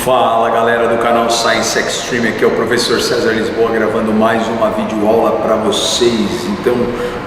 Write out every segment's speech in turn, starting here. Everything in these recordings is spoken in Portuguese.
Fala galera do canal Science Extreme, aqui é o professor César Lisboa gravando mais uma videoaula para vocês. Então,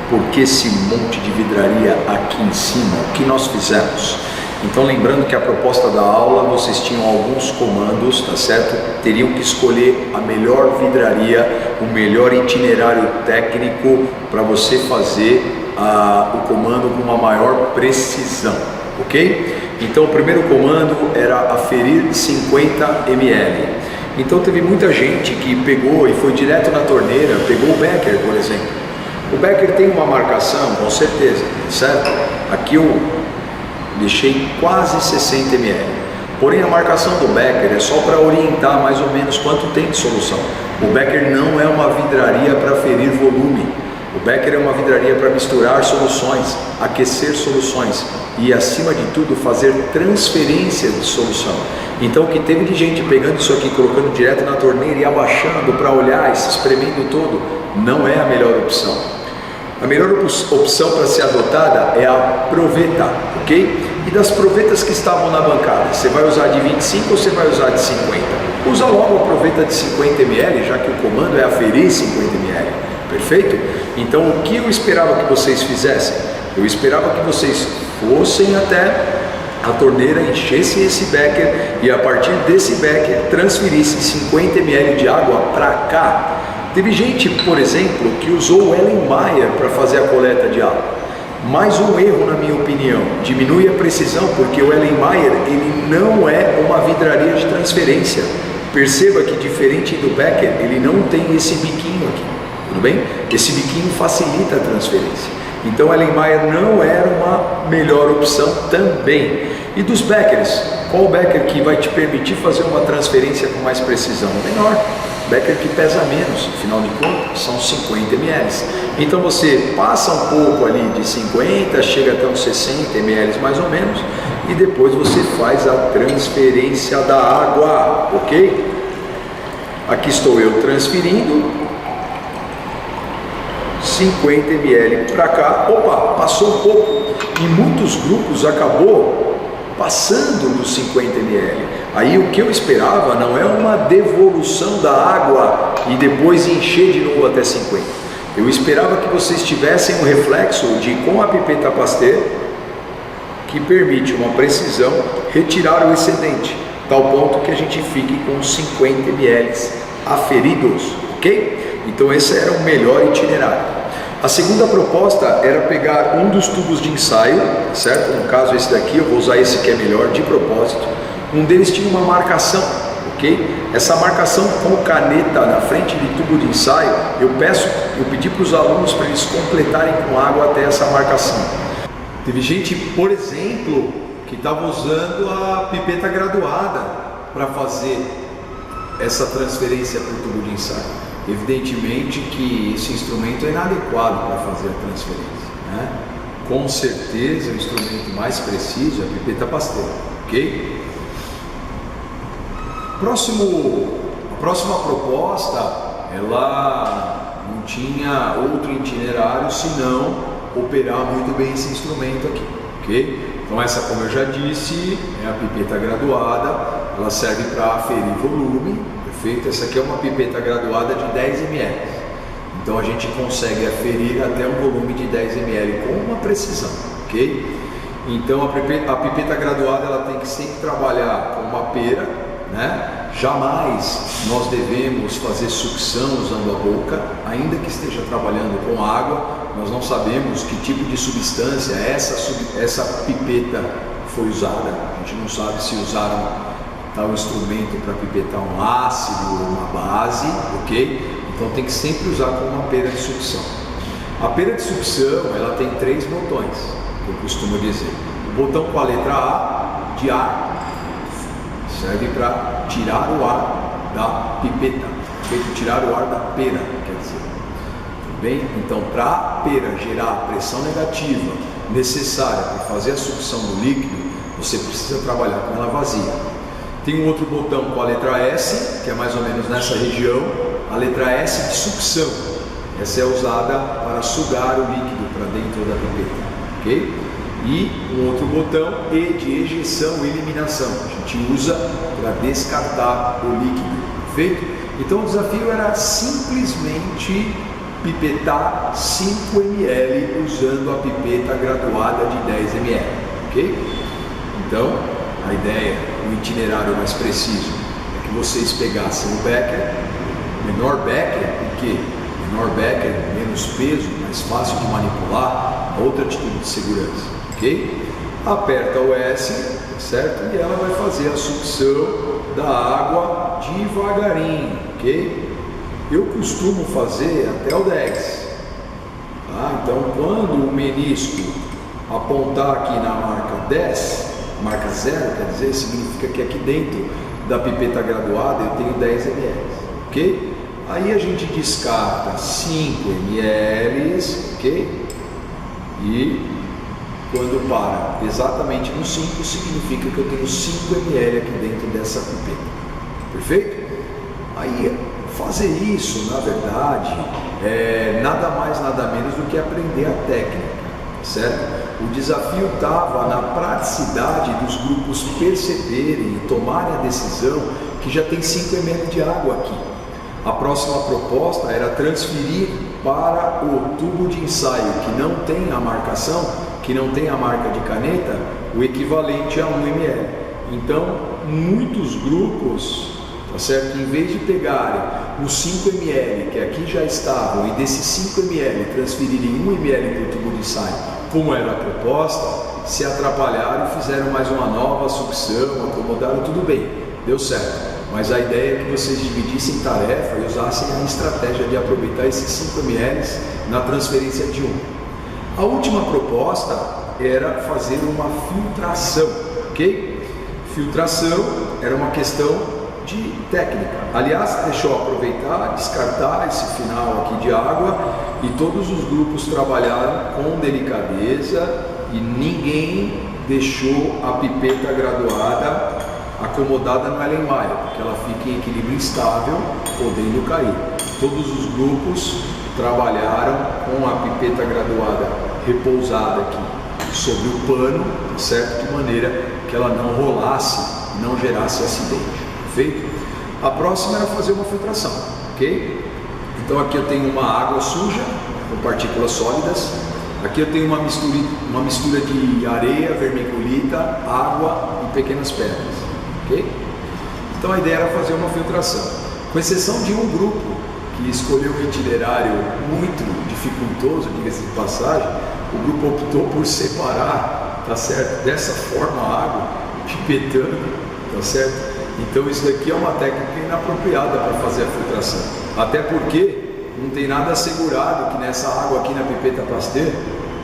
por que esse monte de vidraria aqui em cima? O que nós fizemos? Então, lembrando que a proposta da aula, vocês tinham alguns comandos, tá certo? Teriam que escolher a melhor vidraria, o melhor itinerário técnico para você fazer o comando com uma maior precisão, ok? Então o primeiro comando era aferir 50 ml. Então teve muita gente que pegou e foi direto na torneira, pegou o Becker, por exemplo. O Becker tem uma marcação, com certeza, certo? Aqui eu deixei quase 60 ml. Porém a marcação do Becker é só para orientar mais ou menos quanto tem de solução. O Becker não é uma vidraria para aferir volume. O Becker é uma vidraria para misturar soluções, aquecer soluções e, acima de tudo, fazer transferência de solução. Então, o que teve de gente pegando isso aqui, colocando direto na torneira e abaixando para olhar e se espremendo todo, não é a melhor opção. A melhor opção para ser adotada é a proveta, ok? E das provetas que estavam na bancada, você vai usar de 25 ou você vai usar de 50? Usa logo a proveta de 50 ml, já que o comando é aferir 50 ml. Perfeito? Então o que eu esperava que vocês fizessem? Eu esperava que vocês fossem até a torneira, enchessem esse becker e a partir desse becker transferissem 50 ml de água para cá. Teve gente, por exemplo, que usou o Erlenmeyer para fazer a coleta de água. Mais um erro, na minha opinião, diminui a precisão, porque o Erlenmeyer ele não é uma vidraria de transferência. Perceba que, diferente do becker, ele não tem esse biquinho aqui. Tudo bem? Esse biquinho facilita a transferência. Então, Erlenmeyer não era uma melhor opção também. E dos Beckers, qual o Becker que vai te permitir fazer uma transferência com mais precisão? O menor. Becker que pesa menos, afinal de contas, são 50 ml. Então, você passa um pouco ali de 50, chega até uns 60 ml mais ou menos, e depois você faz a transferência da água, ok? Aqui estou eu transferindo 50 ml para cá, opa, passou um pouco, em muitos grupos acabou passando dos 50 ml. Aí o que eu esperava não é uma devolução da água e depois encher de novo até 50. Eu esperava que vocês tivessem um reflexo de, com a pipeta Pasteur, que permite uma precisão, retirar o excedente, tal ponto que a gente fique com 50 ml aferidos, ok? Então esse era o melhor itinerário. A segunda proposta era pegar um dos tubos de ensaio, certo? No caso esse daqui, eu vou usar esse que é melhor de propósito. Um deles tinha uma marcação, ok? Essa marcação com caneta na frente de tubo de ensaio, eu pedi para os alunos para eles completarem com água até essa marcação. Teve gente, por exemplo, que estava usando a pipeta graduada para fazer essa transferência para o tubo de ensaio. Evidentemente que esse instrumento é inadequado para fazer a transferência, né? Com certeza o instrumento mais preciso é a pipeta Pasteur, ok? A próxima proposta, ela não tinha outro itinerário senão operar muito bem esse instrumento aqui, ok? Então essa, como eu já disse, é a pipeta graduada, ela serve para aferir volume. Perfeito? Essa aqui é uma pipeta graduada de 10 ml. Então a gente consegue aferir até um volume de 10 ml com uma precisão, ok? Então a pipeta graduada ela tem que sempre trabalhar com uma pera, né? Jamais nós devemos fazer sucção usando a boca, ainda que esteja trabalhando com água. Nós não sabemos que tipo de substância essa pipeta foi usada. A gente não sabe se usaram tal instrumento para pipetar um ácido ou uma base, ok? Então tem que sempre usar com uma pera de sucção. A pera de sucção, ela tem 3 botões, que eu costumo dizer. O botão com a letra A, de ar, serve para tirar o ar da pipeta, feito tirar o ar da pera, quer dizer. Tudo bem? Então, para a pera gerar a pressão negativa necessária para fazer a sucção do líquido, você precisa trabalhar com ela vazia. Tem um outro botão com a letra S, que é mais ou menos nessa região, a letra S de sucção. Essa é usada para sugar o líquido para dentro da pipeta, ok? E um outro botão E de ejeção e eliminação. A gente usa para descartar o líquido, perfeito? Então o desafio era simplesmente pipetar 5 ml usando a pipeta graduada de 10 ml, ok? Então a ideia, o itinerário mais preciso é que vocês pegassem o becker, menor becker, porque menor becker, menos peso, mais fácil de manipular, outra atitude de segurança, ok? Aperta o S, certo? E ela vai fazer a sucção da água devagarinho, ok? Eu costumo fazer até o 10, tá? Então quando o menisco apontar aqui na marca 10, marca 0, quer dizer, significa que aqui dentro da pipeta graduada eu tenho 10 ml, ok? Aí a gente descarta 5 ml, ok? E quando para exatamente no 5, significa que eu tenho 5 ml aqui dentro dessa pipeta, perfeito? Aí fazer isso, na verdade, é nada mais, nada menos do que aprender a técnica, certo? O desafio estava na praticidade dos grupos perceberem e tomarem a decisão que já tem 5 ml de água aqui. A próxima proposta era transferir para o tubo de ensaio que não tem a marcação, que não tem a marca de caneta, o equivalente a 1 ml. Então, muitos grupos, tá certo? Em vez de pegarem os 5 ml que aqui já estavam e desses 5 ml transferirem 1 ml para o tubo de ensaio, como era a proposta, se atrapalharam e fizeram mais uma nova sucção, acomodaram, tudo bem, deu certo. Mas a ideia é que vocês dividissem tarefa e usassem a estratégia de aproveitar esses 5 ml na transferência de 1. A última proposta era fazer uma filtração, ok? Filtração era uma questão de técnica. Aliás, deixa eu aproveitar, descartar esse final aqui de água, e todos os grupos trabalharam com delicadeza e ninguém deixou a pipeta graduada acomodada no Erlenmeyer, porque ela fica em equilíbrio instável, podendo cair. Todos os grupos trabalharam com a pipeta graduada repousada aqui sobre o pano, certo? De maneira que ela não rolasse e não gerasse acidente. Feito? A próxima era fazer uma filtração, ok? Então aqui eu tenho uma água suja com partículas sólidas, aqui eu tenho uma mistura de areia, vermiculita, água e pequenas pedras, ok? Então a ideia era fazer uma filtração, com exceção de um grupo que escolheu um itinerário muito dificultoso, diga-se de passagem. O grupo optou por separar, tá certo? Dessa forma a água, pipetando, tá certo? Então isso daqui é uma técnica inapropriada para fazer a filtração, até porque não tem nada assegurado que nessa água aqui na pipeta Pasteur,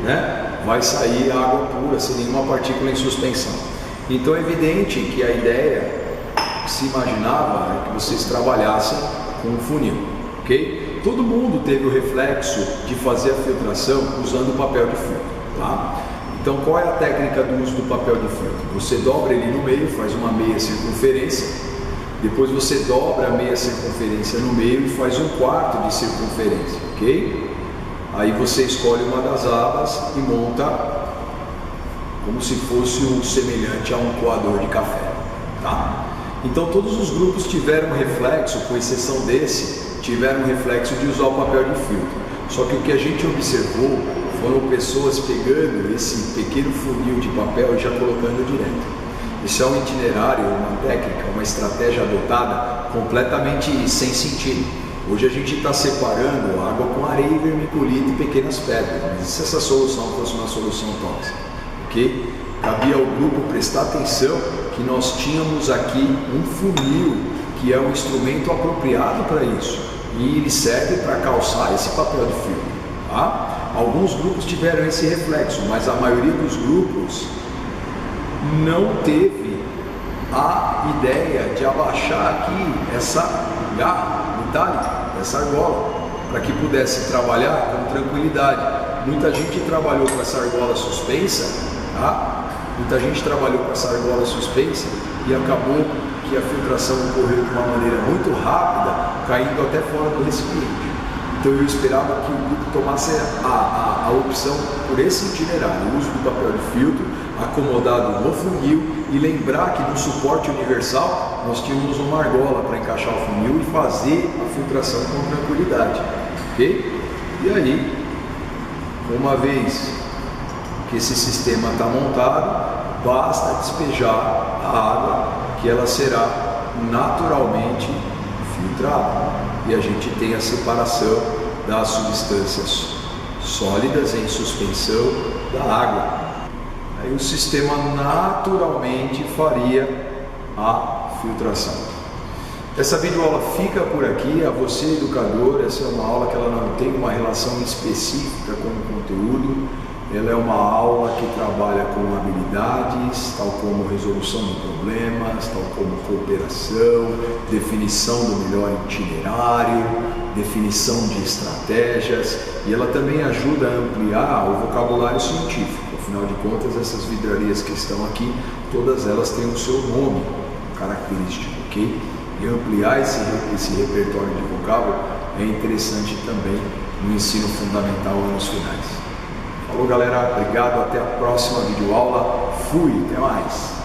né, vai sair água pura, sem nenhuma partícula em suspensão. Então é evidente que a ideia que se imaginava é que vocês trabalhassem com um funil, ok? Todo mundo teve o reflexo de fazer a filtração usando papel de filtro, tá? Então, qual é a técnica do uso do papel de filtro? Você dobra ele no meio, faz uma meia circunferência, depois você dobra a meia circunferência no meio e faz 1/4 de circunferência, ok? Aí você escolhe uma das abas e monta como se fosse um semelhante a um coador de café, tá? Então, todos os grupos tiveram reflexo, com exceção desse, tiveram reflexo de usar o papel de filtro. Só que o que a gente observou foram pessoas pegando esse pequeno funil de papel e já colocando direto. Isso é um itinerário, uma técnica, uma estratégia adotada completamente sem sentido. Hoje a gente está separando água com areia, vermiculita e pequenas pedras, mas e se essa solução fosse uma solução tóxica? Ok? Cabia ao grupo prestar atenção que nós tínhamos aqui um funil, que é um instrumento apropriado para isso, e ele serve para calçar esse papel de filtro, tá? Alguns grupos tiveram esse reflexo, mas a maioria dos grupos não teve a ideia de abaixar aqui essa garra metálica, essa argola, para que pudesse trabalhar com tranquilidade. Muita gente trabalhou com essa argola suspensa, tá? Muita gente trabalhou com essa argola suspensa e acabou que a filtração ocorreu de uma maneira muito rápida, caindo até fora do recipiente. Então eu esperava que o grupo tomasse a opção por esse itinerário, o uso do papel de filtro acomodado no funil, e lembrar que no suporte universal nós tínhamos uma argola para encaixar o funil e fazer a filtração com tranquilidade, ok? E aí, uma vez que esse sistema está montado, basta despejar a água que ela será naturalmente filtrada e a gente tem a separação das substâncias sólidas em suspensão da água. Aí o sistema naturalmente faria a filtração. Essa videoaula fica por aqui. A você, educador, essa é uma aula que ela não tem uma relação específica com o conteúdo. Ela é uma aula que trabalha com habilidades, tal como resolução de problemas, tal como cooperação, definição do melhor itinerário, definição de estratégias, e ela também ajuda a ampliar o vocabulário científico. Afinal de contas, essas vidrarias que estão aqui, todas elas têm o seu nome característico, ok? E ampliar esse repertório de vocábulo é interessante também no ensino fundamental anos finais. Falou, galera, obrigado, até a próxima videoaula. Fui, até mais!